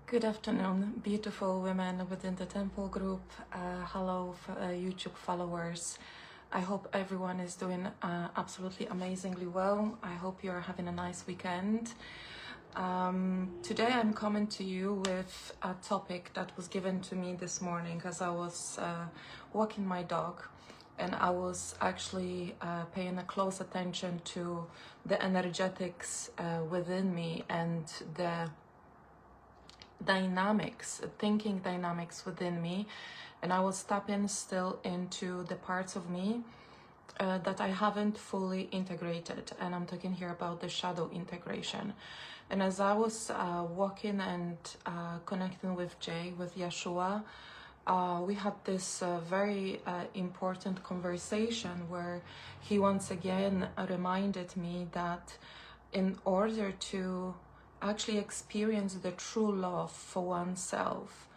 Good afternoon, beautiful women within the temple group. Hello, YouTube followers. I hope everyone is doing absolutely amazingly well. I hope you're having a nice weekend. Today I'm coming to you with a topic that was given to me this morning as I was walking my dog, and I was actually paying a close attention to the energetics within me and the thinking dynamics within me, and I was tapping still into the parts of me that I haven't fully integrated, and I'm talking here about the shadow integration. And as I was walking and connecting with Jay, with Yeshua, we had this very important conversation where he once again reminded me that in order to actually experience the true love for oneself,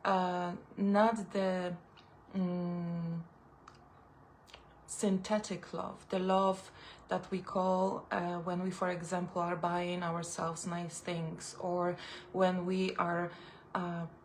not the synthetic love, the love that we call when we, for example, are buying ourselves nice things, or when we are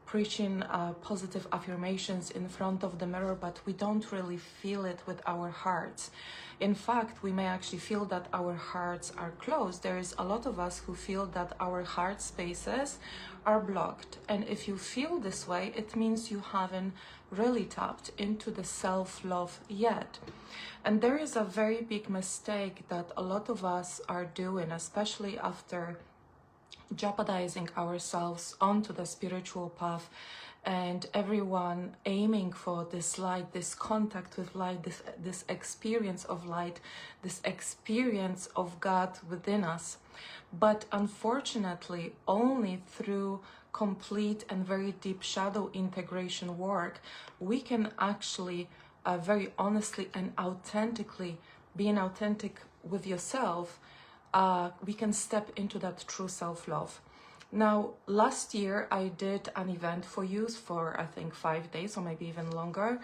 preaching positive affirmations in front of the mirror, but we don't really feel it with our hearts. In fact, we may actually feel that our hearts are closed. There is a lot of us who feel that our heart spaces are blocked. And if you feel this way, it means you haven't really tapped into the self-love yet. And there is a very big mistake that a lot of us are doing, especially after jeopardizing ourselves onto the spiritual path, and everyone aiming for this light, this contact with light, this experience of light, this experience of God within us. But unfortunately, only through complete and very deep shadow integration work, we can actually very honestly and authentically, being authentic with yourself, we can step into that true self-love. Now, last year I did an event for youth for I think 5 days or maybe even longer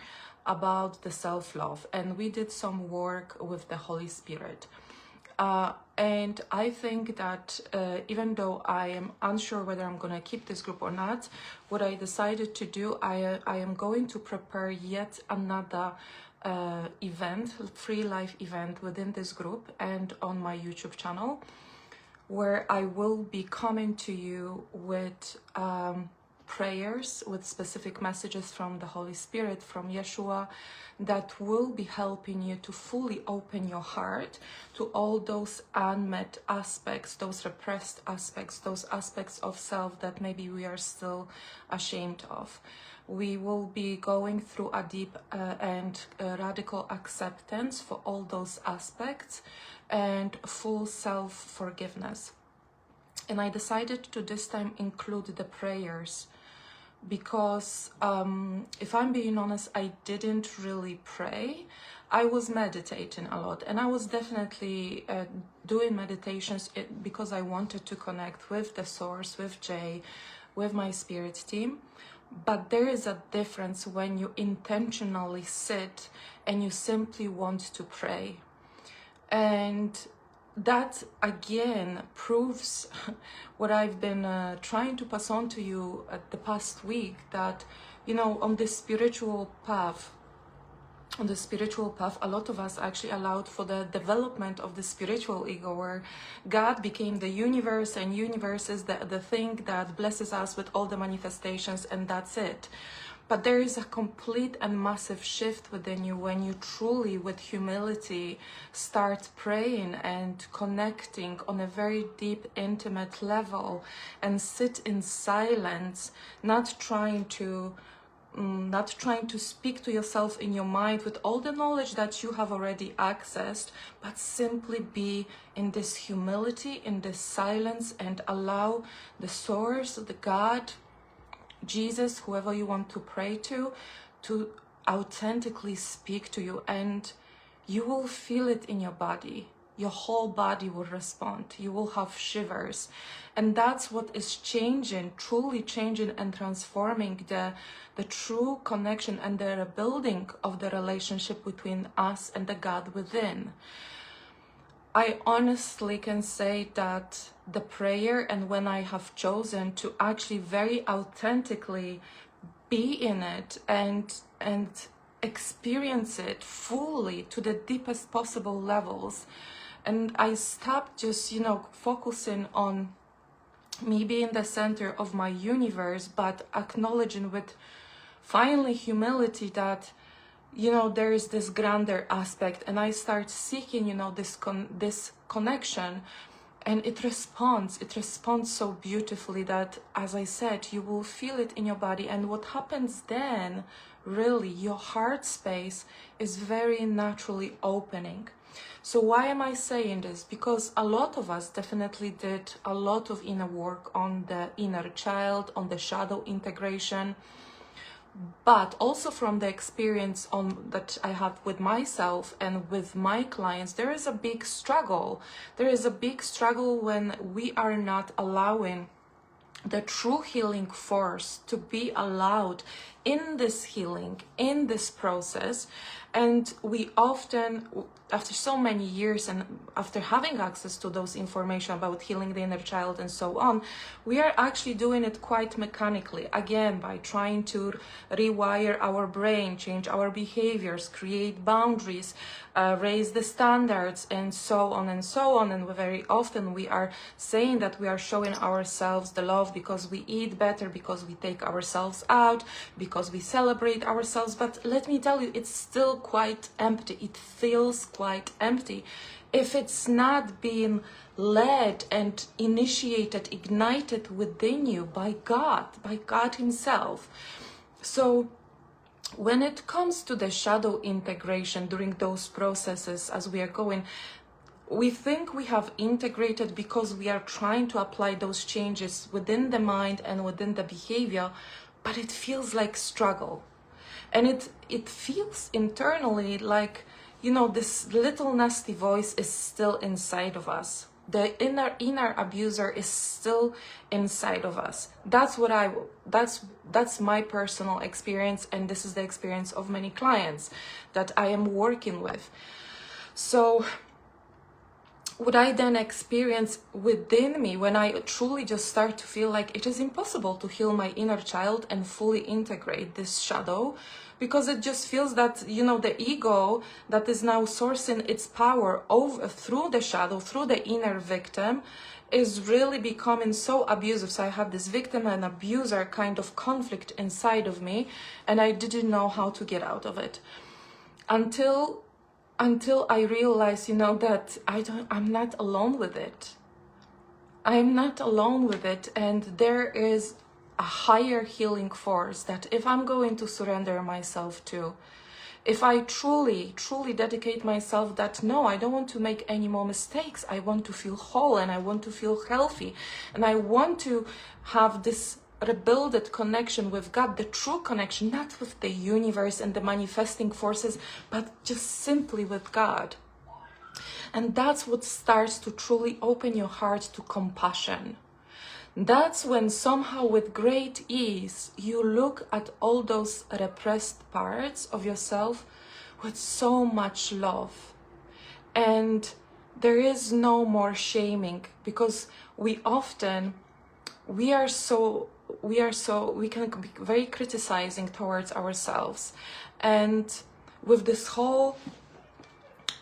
about the self-love, and we did some work with the Holy Spirit. And I think that even though I am unsure whether I'm going to keep this group or not, what I decided to do, I am going to prepare yet another event, free live event within this group and on my YouTube channel, where I will be coming to you with prayers, with specific messages from the Holy Spirit, from Yeshua, that will be helping you to fully open your heart to all those unmet aspects, those repressed aspects, those aspects of self that maybe we are still ashamed of. We will be going through a deep and radical acceptance for all those aspects and full self-forgiveness. And I decided to this time include the prayers because if I'm being honest, I didn't really pray. I was meditating a lot, and I was definitely doing meditations because I wanted to connect with the source, with Jay, with my spirit team. But there is a difference when you intentionally sit and you simply want to pray. And that again proves what I've been trying to pass on to you at the past week, that, you know, on this spiritual path, a lot of us actually allowed for the development of the spiritual ego, where God became the universe, and universe is the thing that blesses us with all the manifestations, and that's it. But there is a complete and massive shift within you when you truly, with humility, start praying and connecting on a very deep, intimate level, and sit in silence, not trying to speak to yourself in your mind with all the knowledge that you have already accessed, but simply be in this humility, in this silence, and allow the source, the God, Jesus, whoever you want to pray to authentically speak to you, and you will feel it in your body. Your whole body will respond. You will have shivers. And that's what is changing, truly changing and transforming the true connection and the rebuilding of the relationship between us and the God within. I honestly can say that the prayer and when I have chosen to actually very authentically be in it and experience it fully to the deepest possible levels. And I stopped just, focusing on me being the center of my universe, but acknowledging with finally humility that, there is this grander aspect, and I start seeking, this connection, and it responds so beautifully that, as I said, you will feel it in your body. And what happens then, really, your heart space is very naturally opening. So why am I saying this? Because a lot of us definitely did a lot of inner work on the inner child, on the shadow integration, but also from the experience that I have with myself and with my clients, there is a big struggle. There is a big struggle when we are not allowing the true healing force to be allowed in this healing, in this process. And we often, after so many years and after having access to those information about healing the inner child and so on, we are actually doing it quite mechanically, again, by trying to rewire our brain, change our behaviors, create boundaries, raise the standards, and so on and so on. And very often we are saying that we are showing ourselves the love because we eat better, because we take ourselves out, because we celebrate ourselves. But let me tell you, it's still quite empty. It feels quite empty if it's not being led and initiated, ignited within you by God Himself. So when it comes to the shadow integration during those processes, as we are going, we think we have integrated because we are trying to apply those changes within the mind and within the behavior, but it feels like struggle. And it feels internally like, this little nasty voice is still inside of us. The inner abuser is still inside of us. That's my personal experience, and this is the experience of many clients that I am working with. So what I then experience within me when I truly just start to feel like it is impossible to heal my inner child and fully integrate this shadow, because it just feels that, the ego that is now sourcing its power through the shadow, through the inner victim, is really becoming so abusive. So I have this victim and abuser kind of conflict inside of me, and I didn't know how to get out of it until I realized, that I'm not alone with it. I'm not alone with it, and there is a higher healing force that if I'm going to surrender myself to, if I truly dedicate myself that, no, I don't want to make any more mistakes. I want to feel whole, and I want to feel healthy, and I want to have this rebuilded connection with God, the true connection, not with the universe and the manifesting forces, but just simply with God. And that's what starts to truly open your heart to compassion. That's when somehow with great ease you look at all those repressed parts of yourself with so much love. And there is no more shaming, because we can be very criticizing towards ourselves. And with this whole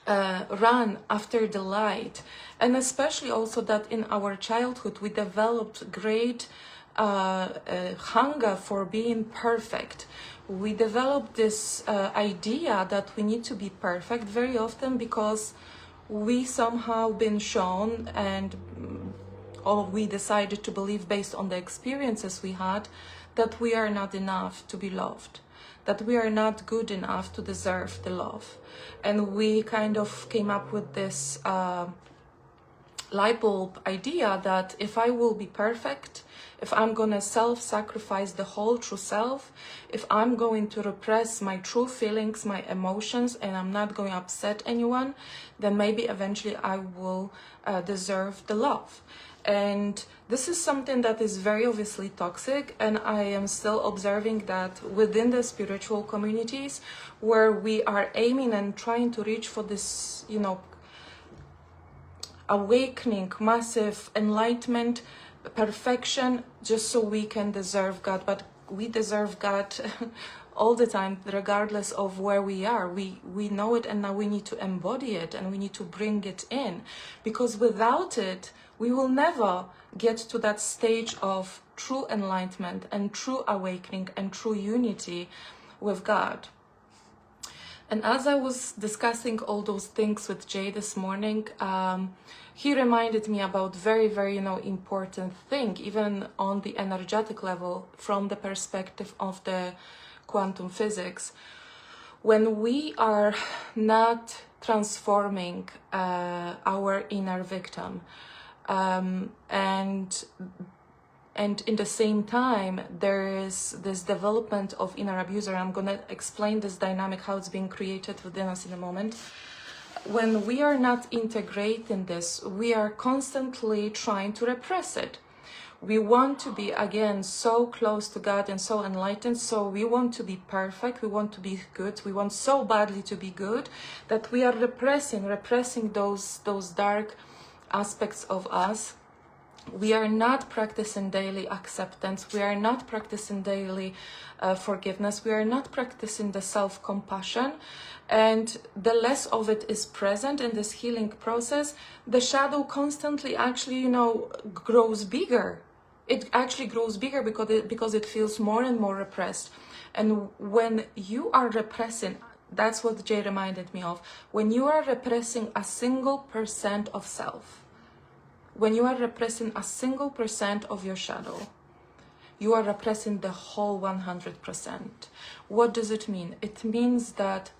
run after the light, and especially also that in our childhood we developed great hunger for being perfect. We developed this idea that we need to be perfect very often because we somehow been shown, and or we decided to believe based on the experiences we had, that we are not enough to be loved, that we are not good enough to deserve the love. And we kind of came up with this light bulb idea that if I will be perfect, if I'm gonna self-sacrifice the whole true self, if I'm going to repress my true feelings, my emotions, and I'm not going to upset anyone, then maybe eventually I will deserve the love. And this is something that is very obviously toxic, and I am still observing that within the spiritual communities where we are aiming and trying to reach for this, awakening, massive enlightenment, perfection, just so we can deserve God. But we deserve God all the time, regardless of where we are. We know it, and now we need to embody it, and we need to bring it in, because without it, we will never get to that stage of true enlightenment and true awakening and true unity with God. And as I was discussing all those things with Jay this morning, he reminded me about very, very, important thing, even on the energetic level, from the perspective of the quantum physics. When we are not transforming our inner victim, and in the same time, there is this development of inner abuser. I'm going to explain this dynamic, how it's being created within us in a moment. When we are not integrating this, we are constantly trying to repress it. We want to be, again, so close to God and so enlightened, so we want to be perfect, we want to be good, we want so badly to be good, that we are repressing those dark aspects of us. We are not practicing daily acceptance. We are not practicing daily forgiveness. We are not practicing the self-compassion. And the less of it is present in this healing process, the shadow constantly actually, grows bigger. It actually grows bigger because it feels more and more repressed. And when you are repressing, that's what Jay reminded me of, when you are repressing a single % of self, when you are repressing a single % of your shadow, you are repressing the whole 100%. What does it mean? It means that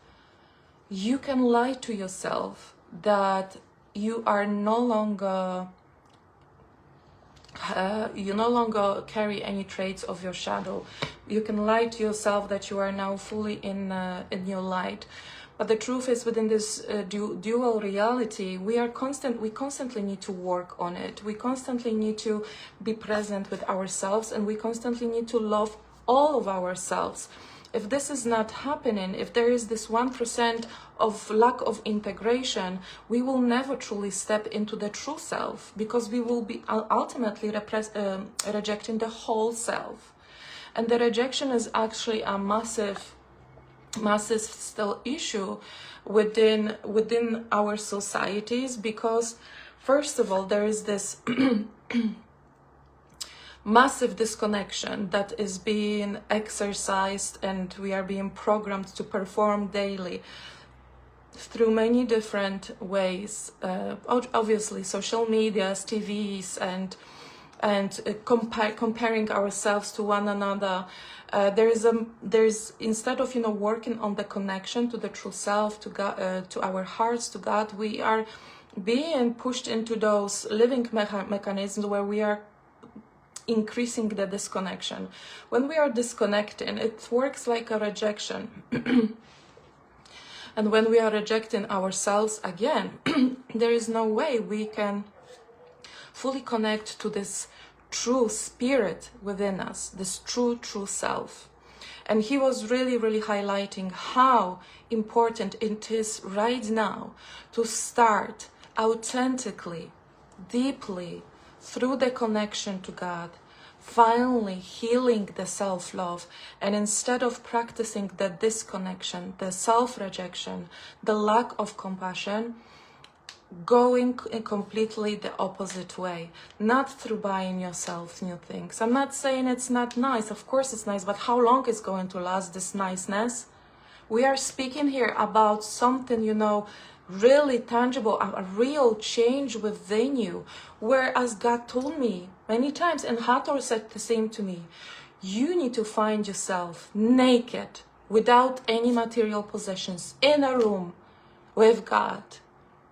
you can lie to yourself that you are no longer, you no longer carry any traits of your shadow. You can lie to yourself that you are now fully in your light. But the truth is, within this dual reality, we constantly need to work on it. We constantly need to be present with ourselves, and we constantly need to love all of ourselves. If this is not happening, if there is this 1% of lack of integration, we will never truly step into the true self, because we will be ultimately rejecting the whole self. And the rejection is actually a massive still issue within our societies, because first of all, there is this massive disconnection that is being exercised, and we are being programmed to perform daily through many different ways, obviously social medias, TVs, and comparing ourselves to one another. There's instead of working on the connection to the true self, to God, to our hearts, to God, we are being pushed into those living mechanisms where we are increasing the disconnection. When we are disconnecting, it works like a rejection. And when we are rejecting ourselves again, there is no way we can fully connect to this true spirit within us, this true self. And he was really highlighting how important it is right now to start authentically, deeply, through the connection to God, finally healing the self-love, and instead of practicing the disconnection, the self-rejection, the lack of compassion, going completely the opposite way, not through buying yourself new things. I'm not saying it's not nice, of course it's nice, but how long is going to last this niceness? We are speaking here about something, really tangible, a real change within you, whereas God told me many times, and Hathor said the same to me, you need to find yourself naked, without any material possessions, in a room with God,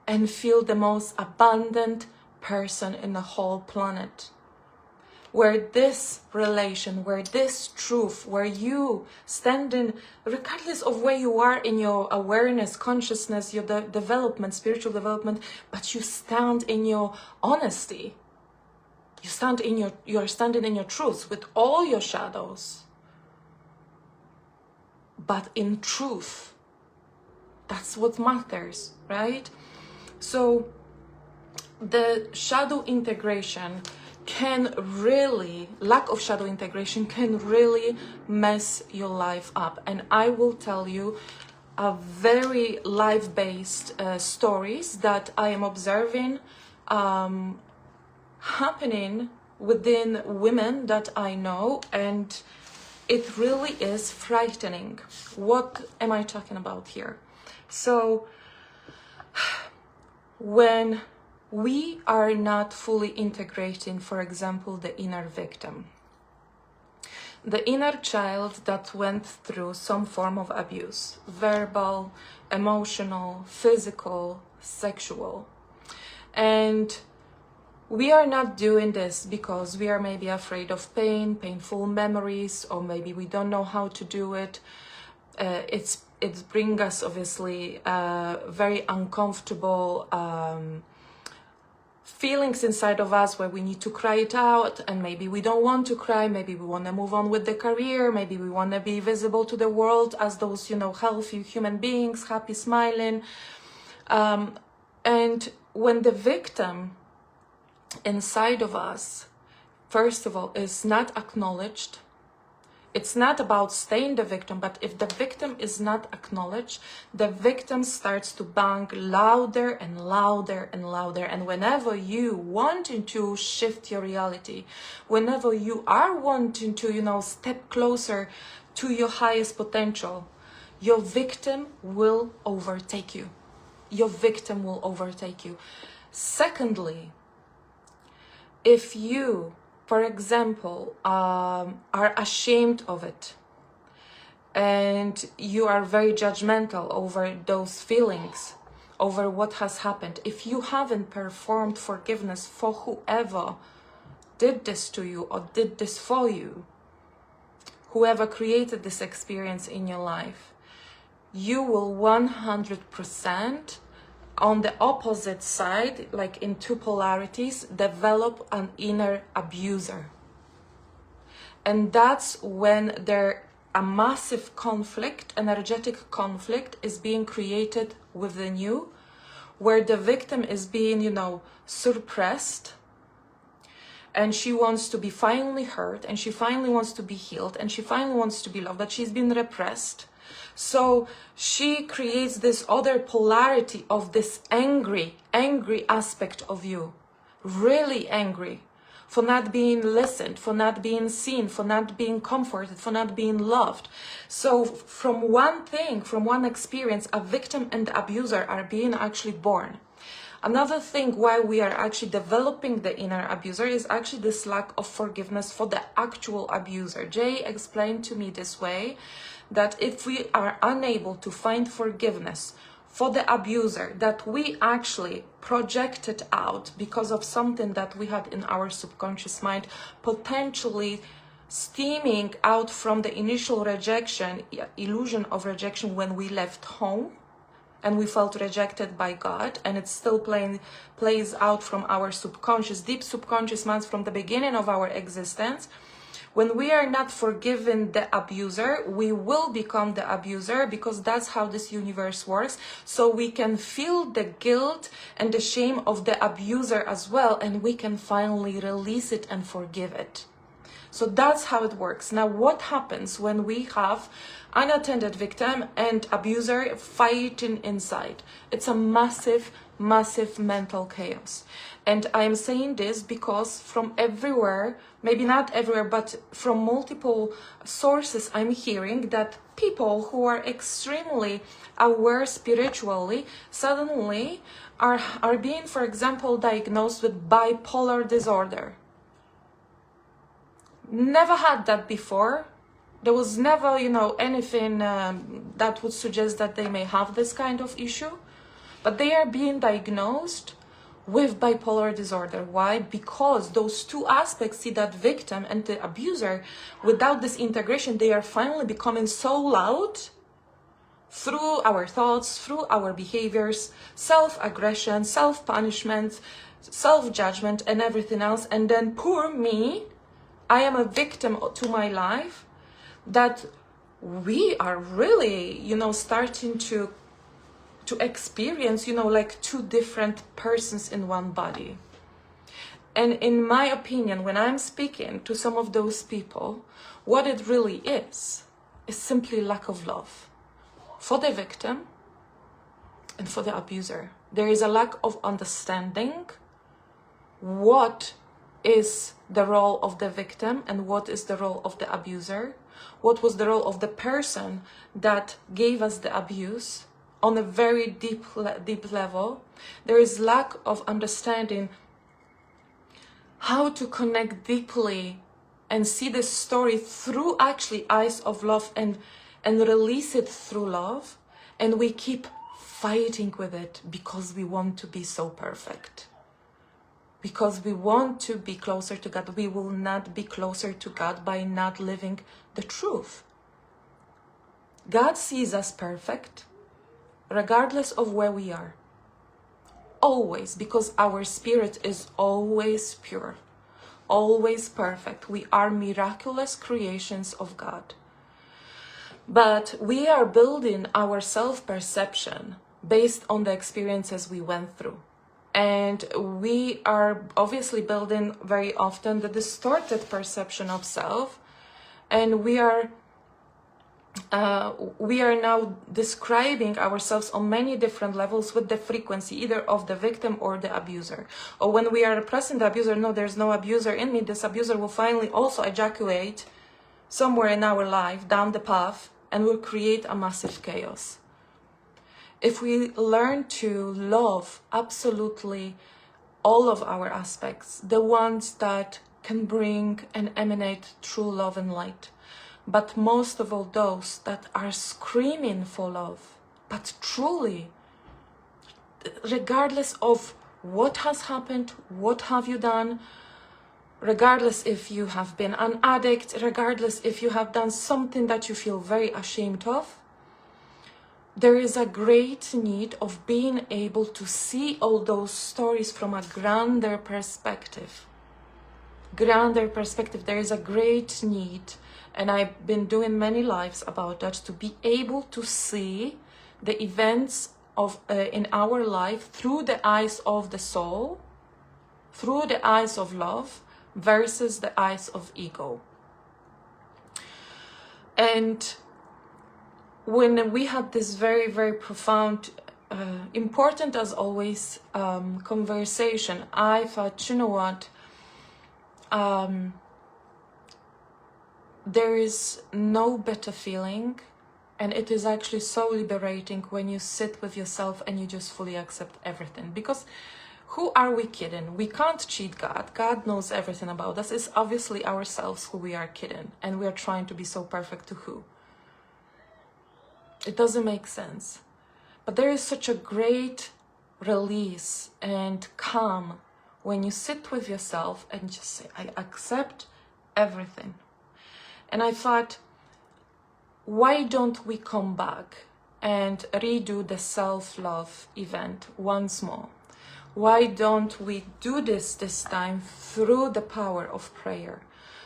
and feel the most abundant person in the whole planet. Where this relation, where this truth, where you standing, regardless of where you are in your awareness, consciousness, your development, spiritual development, but you stand in your honesty. You are standing in your truth with all your shadows. But in truth, that's what matters, right? So the shadow integration can really, lack of shadow integration can really mess your life up. And I will tell you a very life-based stories that I am observing happening within women that I know, and it really is frightening. What am I talking about here? So when we are not fully integrating, for example, the inner victim, the inner child that went through some form of abuse, verbal, emotional, physical, sexual, and we are not doing this because we are maybe afraid of pain, painful memories, or maybe we don't know how to do it. It brings us obviously very uncomfortable feelings inside of us where we need to cry it out, and maybe we don't want to cry, maybe we want to move on with the career, maybe we want to be visible to the world as those, you know, healthy human beings, happy, smiling. And when the victim inside of us, first of all, is not acknowledged, it's not about staying the victim, but if the victim is not acknowledged, the victim starts to bang louder and louder and louder. And whenever you wanting to shift your reality, whenever you are wanting to, you know, step closer to your highest potential, your victim will overtake you. Your victim will overtake you. Secondly, if you, for example, are ashamed of it and you are very judgmental over those feelings, over what has happened, if you haven't performed forgiveness for whoever did this to you or did this for you, whoever created this experience in your life, you will 100% on the opposite side, like in two polarities, develop an inner abuser. And that's when a massive conflict, energetic conflict, is being created within you, where the victim is being, you know, suppressed, and she wants to be finally heard, and she finally wants to be healed, and she finally wants to be loved, but she's been repressed. So she creates this other polarity of this angry aspect of you, really angry for not being listened, for not being seen, for not being comforted, for not being loved. So from one thing, from one experience, a victim and the abuser are being actually born. Another thing why we are actually developing the inner abuser is actually this lack of forgiveness for the actual abuser. Jay explained to me this way, that if we are unable to find forgiveness for the abuser that we actually projected out because of something that we had in our subconscious mind, potentially stemming out from the initial rejection, illusion of rejection when we left home and we felt rejected by God, and it still plays out from our subconscious, deep subconscious minds from the beginning of our existence. When we are not forgiving the abuser, we will become the abuser, because that's how this universe works. So we can feel the guilt and the shame of the abuser as well, and we can finally release it and forgive it. So that's how it works. Now, what happens when we have unattended victim and abuser fighting inside? It's a massive mental chaos. And I'm saying this because from everywhere, maybe not everywhere, but from multiple sources, I'm hearing that people who are extremely aware spiritually suddenly are being, for example, diagnosed with bipolar disorder. Never had that before. There was never, anything that would suggest that they may have this kind of issue. But they are being diagnosed with bipolar disorder. Why? Because those two aspects, see, that victim and the abuser, without this integration, they are finally becoming so loud through our thoughts, through our behaviors, self-aggression, self-punishment, self-judgment, and everything else. And then poor me, I am a victim to my life, that we are really, starting to to experience, you know, like two different persons in one body. And in my opinion, when I'm speaking to some of those people, what it really is simply lack of love for the victim and for the abuser. There is a lack of understanding what is the role of the victim and what is the role of the abuser. What was the role of the person that gave us the abuse on a very deep level. There is lack of understanding how to connect deeply and see the story through actually eyes of love and release it through love. And we keep fighting with it because we want to be so perfect. Because we want to be closer to God. We will not be closer to God by not living the truth. God sees us perfect, regardless of where we are. Always, because our spirit is always pure, always perfect. We are miraculous creations of God. But we are building our self-perception based on the experiences we went through. And we are obviously building very often the distorted perception of self. And we are now describing ourselves on many different levels with the frequency either of the victim or the abuser. Or when we are repressing the abuser, no, there's no abuser in me. This abuser will finally also ejaculate somewhere in our life down the path and will create a massive chaos. If we learn to love absolutely all of our aspects, the ones that can bring and emanate true love and light, but most of all those that are screaming for love, but truly, regardless of what has happened, what have you done, regardless if you have been an addict, regardless if you have done something that you feel very ashamed of, there is a great need of being able to see all those stories from a grander perspective. Grander perspective. There is a great need, and I've been doing many lives about that, to be able to see the events of in our life through the eyes of the soul, through the eyes of love, versus the eyes of ego. And when we had this very, very profound, important as always, conversation, I thought, you know what, there is no better feeling, and it is actually so liberating when you sit with yourself and you just fully accept everything. Because who are we kidding? We can't cheat God. God knows everything about us. It's obviously ourselves who we are kidding, and we are trying to be so perfect to who? It doesn't make sense. But there is such a great release and calm when you sit with yourself and just say, I accept everything. And I thought, why don't we come back and redo the self-love event once more? Why don't we do this time through the power of prayer,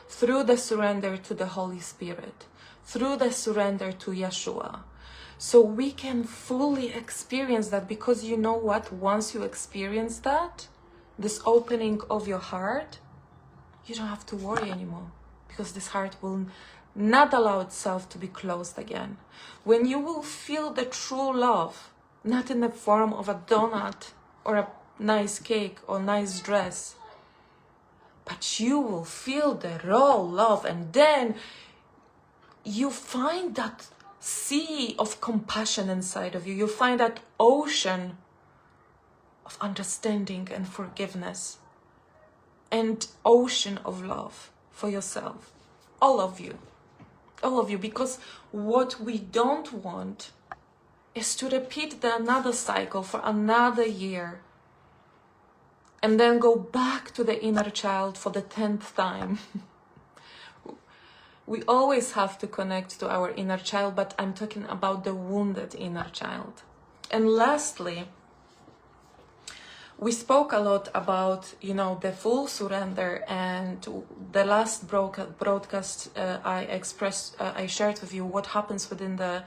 through the surrender to the Holy Spirit, through the surrender to Yeshua, so we can fully experience that? Because you know what? Once you experience that, this opening of your heart, you don't have to worry anymore, because this heart will not allow itself to be closed again. When you will feel the true love, not in the form of a donut or a nice cake or nice dress, but you will feel the raw love, and then you find that sea of compassion inside of you. You find that ocean of understanding and forgiveness, and ocean of love for yourself. All of you, because what we don't want is to repeat another cycle for another year and then go back to the inner child for the 10th time. We always have to connect to our inner child, but I'm talking about the wounded inner child. And lastly, we spoke a lot about, the full surrender, and the last broadcast I shared with you what happens within the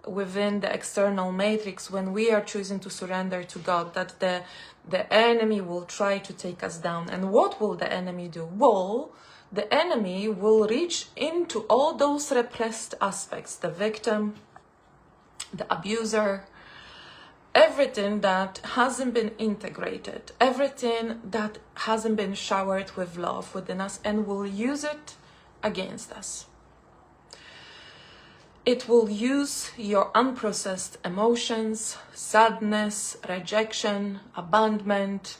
within the external matrix, when we are choosing to surrender to God, that the enemy will try to take us down. And what will the enemy do? Well, the enemy will reach into all those repressed aspects, the victim, the abuser, everything that hasn't been integrated, everything that hasn't been showered with love within us, and will use it against us. It will use your unprocessed emotions, sadness, rejection, abandonment,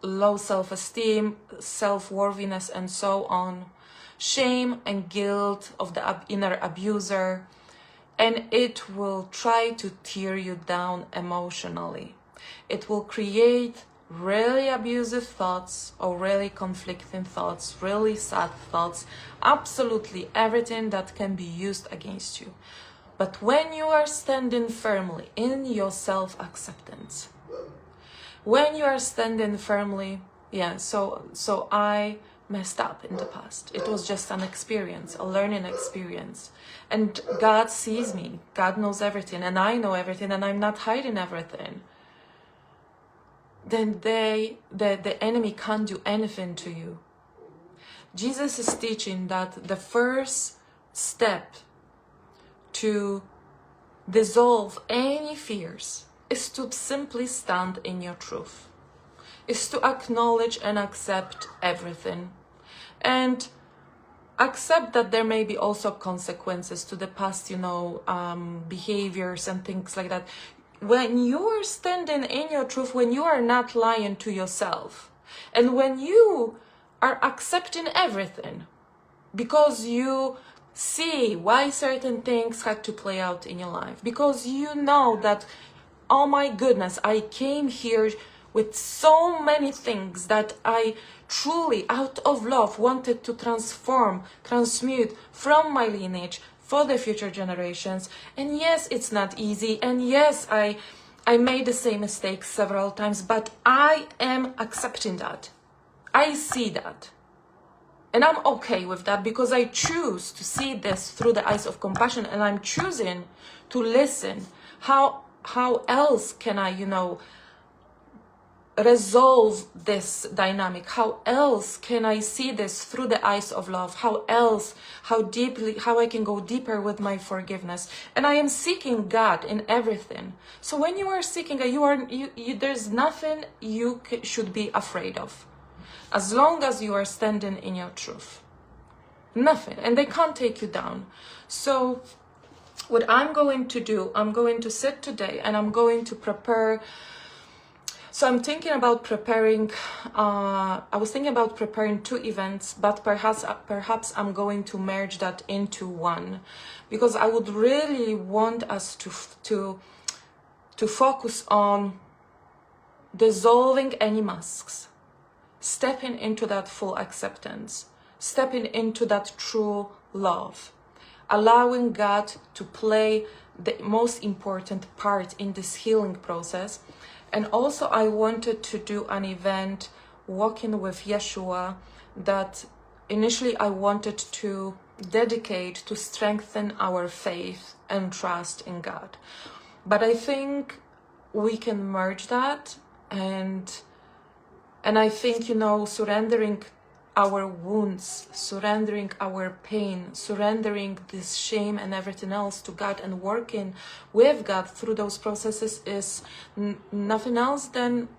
low self-esteem, self-worthiness, and so on, shame and guilt of the inner abuser, and it will try to tear you down emotionally. It will create really abusive thoughts or really conflicting thoughts, really sad thoughts, absolutely everything that can be used against you. But when you are standing firmly in your self-acceptance, when you are standing firmly, so I messed up in the past. It was just an experience, a learning experience. And God sees me, God knows everything, and I know everything, and I'm not hiding everything. Then the enemy can't do anything to you. Jesus is teaching that the first step to dissolve any fears is to simply stand in your truth, is to acknowledge and accept everything, and accept that there may be also consequences to the past, behaviors and things like that. When you are standing in your truth, when you are not lying to yourself, and when you are accepting everything because you see why certain things had to play out in your life, because you know that, oh my goodness, I came here with so many things that I truly, out of love, wanted to transmute from my lineage for the future generations. And yes, it's not easy. And yes, I made the same mistakes several times, but I am accepting that. I see that. And I'm okay with that, because I choose to see this through the eyes of compassion, and I'm choosing to listen. How else can I, resolve this dynamic? How else can I see this through the eyes of love? How I can go deeper with my forgiveness? And I am seeking God in everything. So when you are seeking, there's nothing you should be afraid of, as long as you are standing in your truth. Nothing, and they can't take you down. So what I'm going to do, I'm going to sit today and I'm going to prepare. So I'm thinking about preparing, I was thinking about preparing 2 events, but perhaps I'm going to merge that into one, because I would really want us to focus on dissolving any masks, stepping into that full acceptance, stepping into that true love, allowing God to play the most important part in this healing process. And also I wanted to do an event, Walking with Yeshua, that initially I wanted to dedicate to strengthen our faith and trust in God. But I think we can merge that, and I think, surrendering our wounds, surrendering our pain, surrendering this shame and everything else to God, and working with God through those processes is nothing else than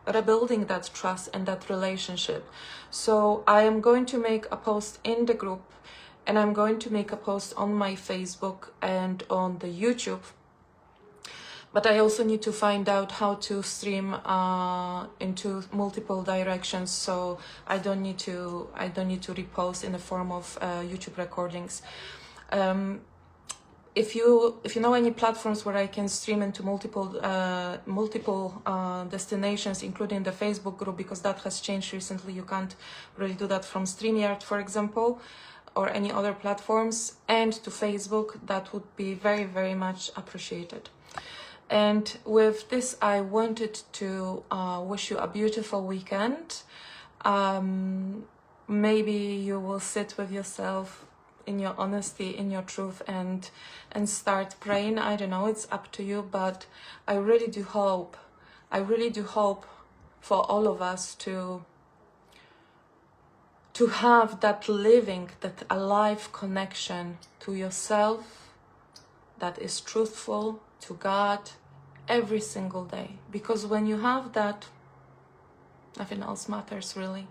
rebuilding that trust and that relationship. So I am going to make a post in the group, and I'm going to make a post on my Facebook and on the YouTube. But I also need to find out how to stream into multiple directions, so I don't need to repost in the form of YouTube recordings. If you know any platforms where I can stream into multiple destinations, including the Facebook group, because that has changed recently, you can't really do that from StreamYard, for example, or any other platforms, and to Facebook, that would be very, very much appreciated. And with this, I wanted to wish you a beautiful weekend. Maybe you will sit with yourself in your honesty, in your truth, and start praying. I don't know, it's up to you, but I really do hope for all of us to have that living, that alive connection to yourself that is truthful, to God, every single day. Because when you have that, nothing else matters, really.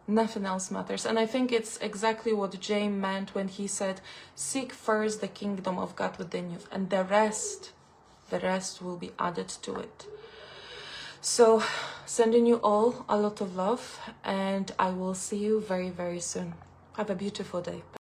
Nothing else matters. And I think it's exactly what James meant when he said, seek first the kingdom of God within you, and the rest will be added to it. So, sending you all a lot of love, and I will see you very, very soon. Have a beautiful day.